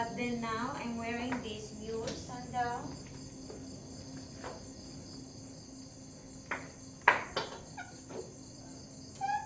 But then now I'm wearing this new sandal.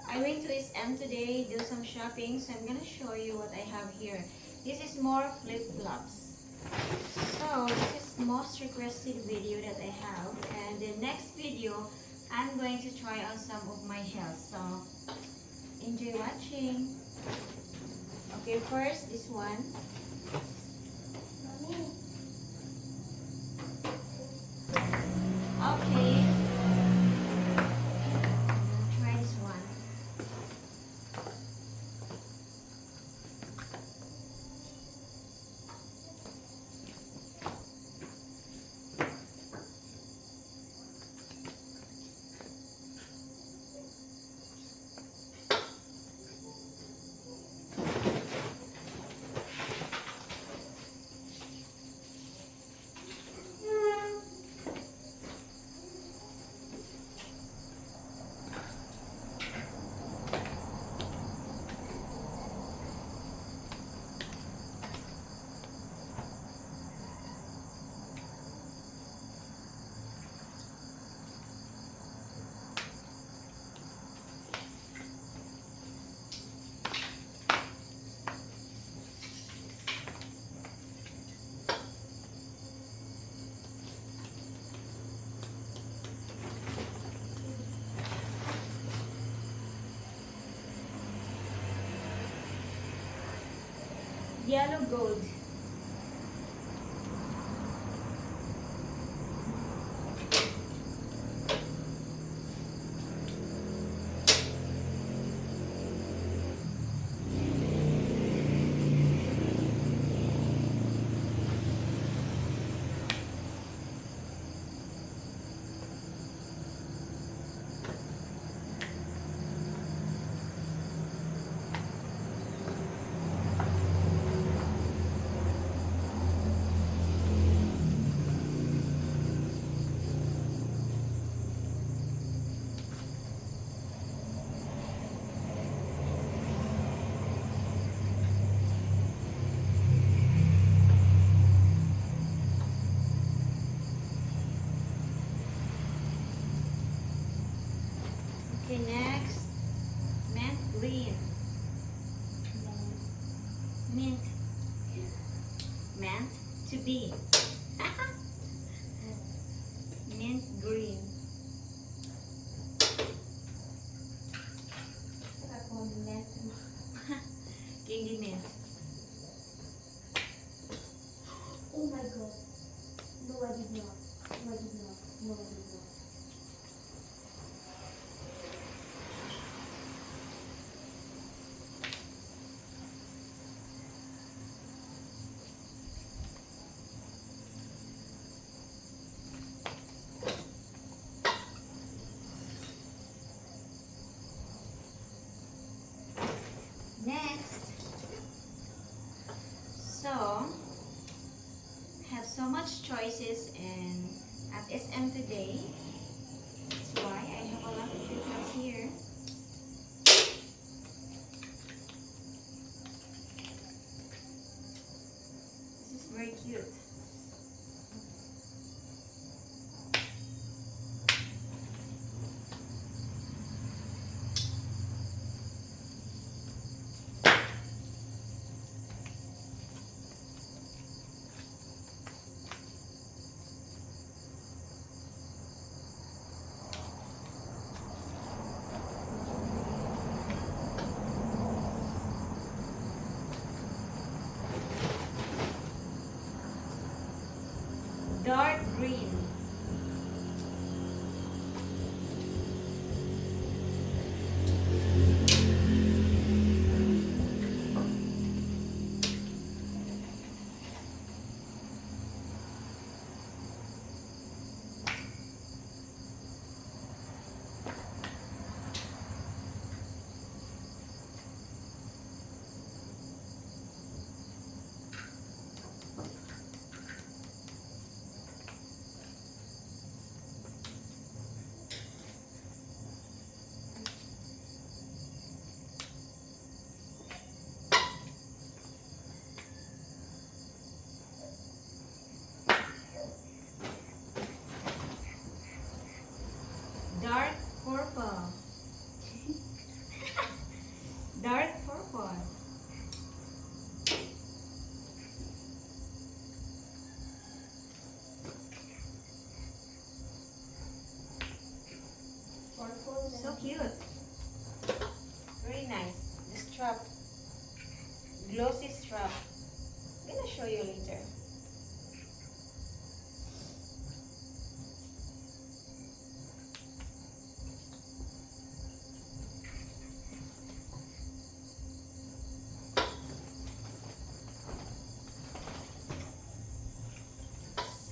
I went to SM today, do some shopping, so I'm gonna show you what I have here. This is more flip-flops. So this is most requested video that I have, and the next video I'm going to try on some of my heels. So enjoy watching. Okay, first this one. Okay. Try this one. Yellow gold. Okay, next, mint green. Mint. Meant to be. Mint green. Candy mint. Oh my god. No, I did not. No, I did not. No, I did not. Next. So, have so much choices in at SM today. That's why I have a lot of flip-flops here. This is very cute. cute. Very nice. The strap. Glossy strap. I'm gonna show you later.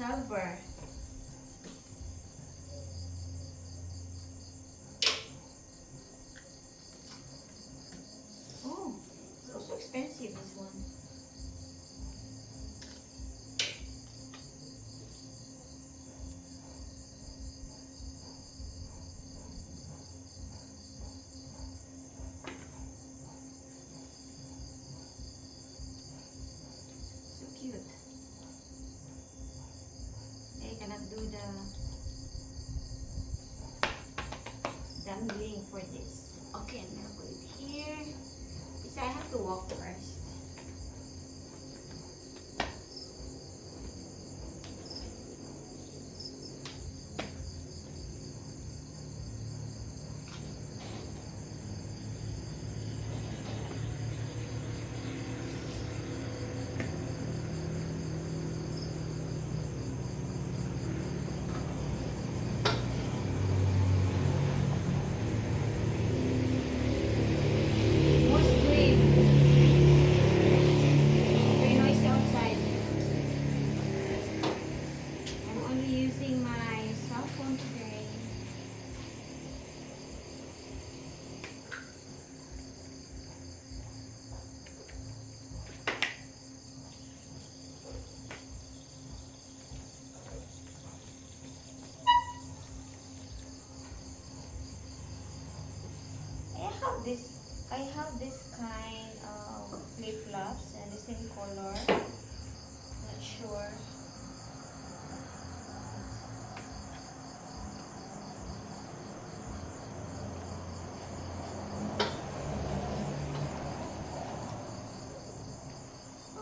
Silver. Oh, it's also expensive, this one. So cute. I cannot do the dangling for this. Okay, I'm gonna put it here. Because I have to walk first. Most green. Very noisy outside. I'm only using my cell phone today. I have this kind of flip-flops and the same color. Not sure.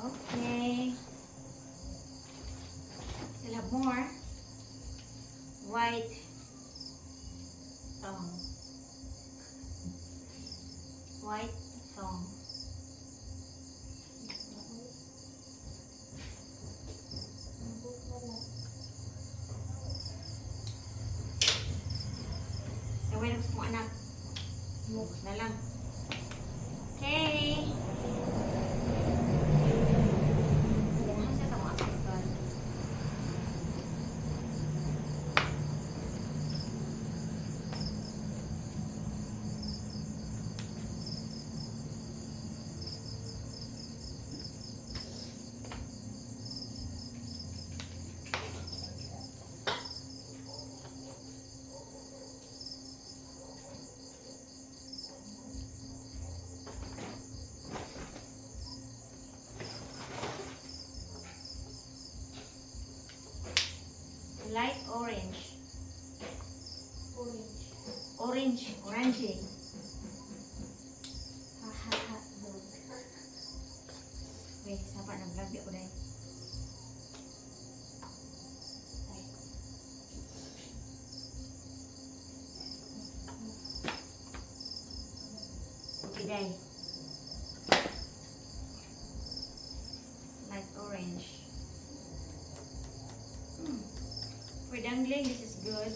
Okay. Still have more. White thong. White thong. So, wait lang sa mga anak. Na lang. Okay. Ano siya sa mga asukal? Light orange. Orangey. Wait, sapa ng vlog di ko dahil. Okay, dahil. Light orange. For dangling, this is good.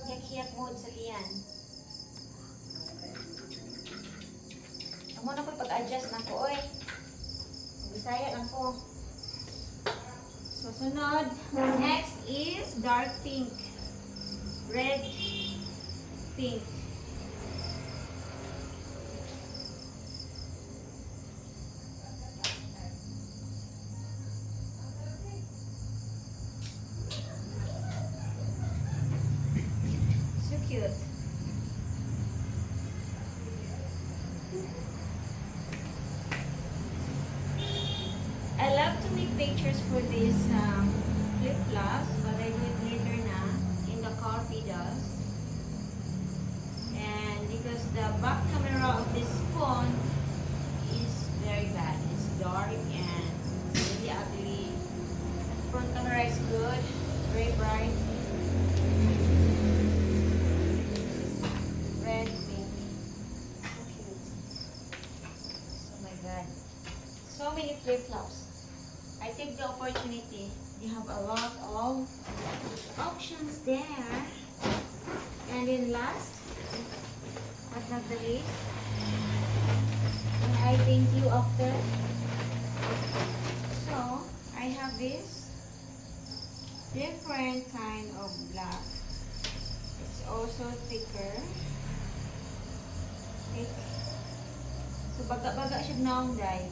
Hiyak-hiyak mode sa liyan. Amo na po pag-adjust na ko, oy. Bisaya lang po. So, sunod. Next is dark pink. Red, pink. Cute. I love to make pictures for these flip-flops, but I do it later na in the car pedals. And because the back camera of this phone is very bad. It's dark and it's really ugly. Front camera good. Very bright. This is red, pink. So cute. Oh my god. So many flip-flops. I take the opportunity. They have a lot of options there. And then last, but not the least, and I thank you after. So, I have this different kind of black. It's also thicker. Thick. So, baga-baga siya naong dye.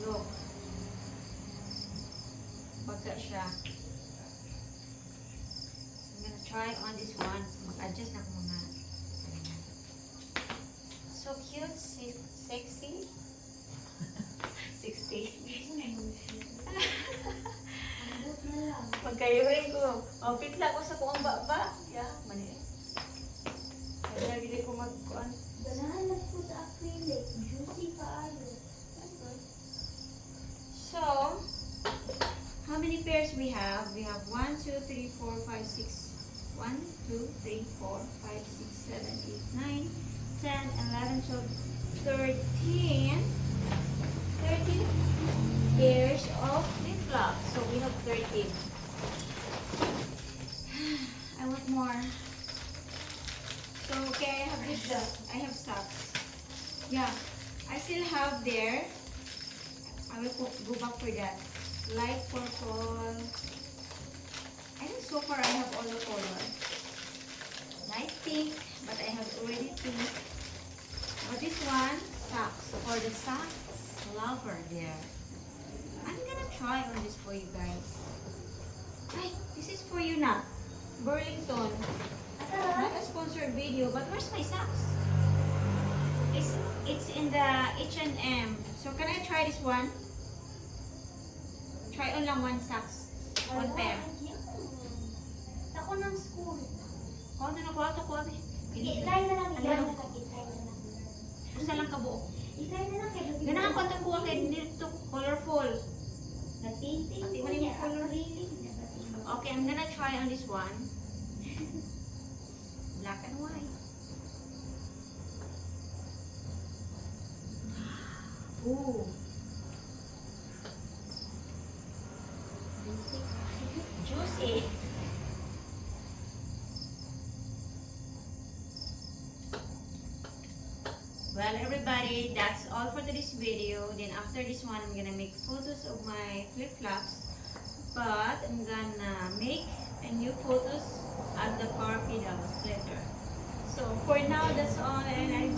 Look. Baga siya. I'm gonna try on this one. Mag-adjust na ako mga. So cute, sexy. 60. Pagkayuhin ko. Oh, pitla ko sa kuang baba. Yeah, mani. Kaya dili ko mag-kuan. Ganahan lang po sa acrylic. Juicy kaayo. So, how many pairs we have? We have 1, 2, 3, 4, 5, 6. 1, 2, 3, 4, 5, 6, 7, 8, 9, 10, 11, 12, 13. 13 pairs of flip-flops. So we have 13. I want more. So okay, I have this. I have socks. Yeah, I still have there. I will go back for that. Light purple. I think so far I have all the color. Light pink, but I have already pink. But this one, socks. For the socks lover there. I'm gonna try on this for you guys. Ay, this is for you na. Burlington. Not a sponsored video, but where's my socks? It's in the H&M. So can I try this one? Try on lang one socks. One pair. Ako ng school. Kung ano ko ato ko abi. I-try na lang. I-try na lang. Usa lang ka buo. I-try na lang. Ganahan ko ang buo kay dito colorful. Nag-painting Pati ko man niya. yung color. Okay, I'm gonna try on this one. Black and white. Ooh. Juicy. Well, everybody, that's all for today's video. Then after this one, I'm gonna make photos of my flip-flops. But I'm gonna make a new photos at the car pedals later. So for now, that's all, and I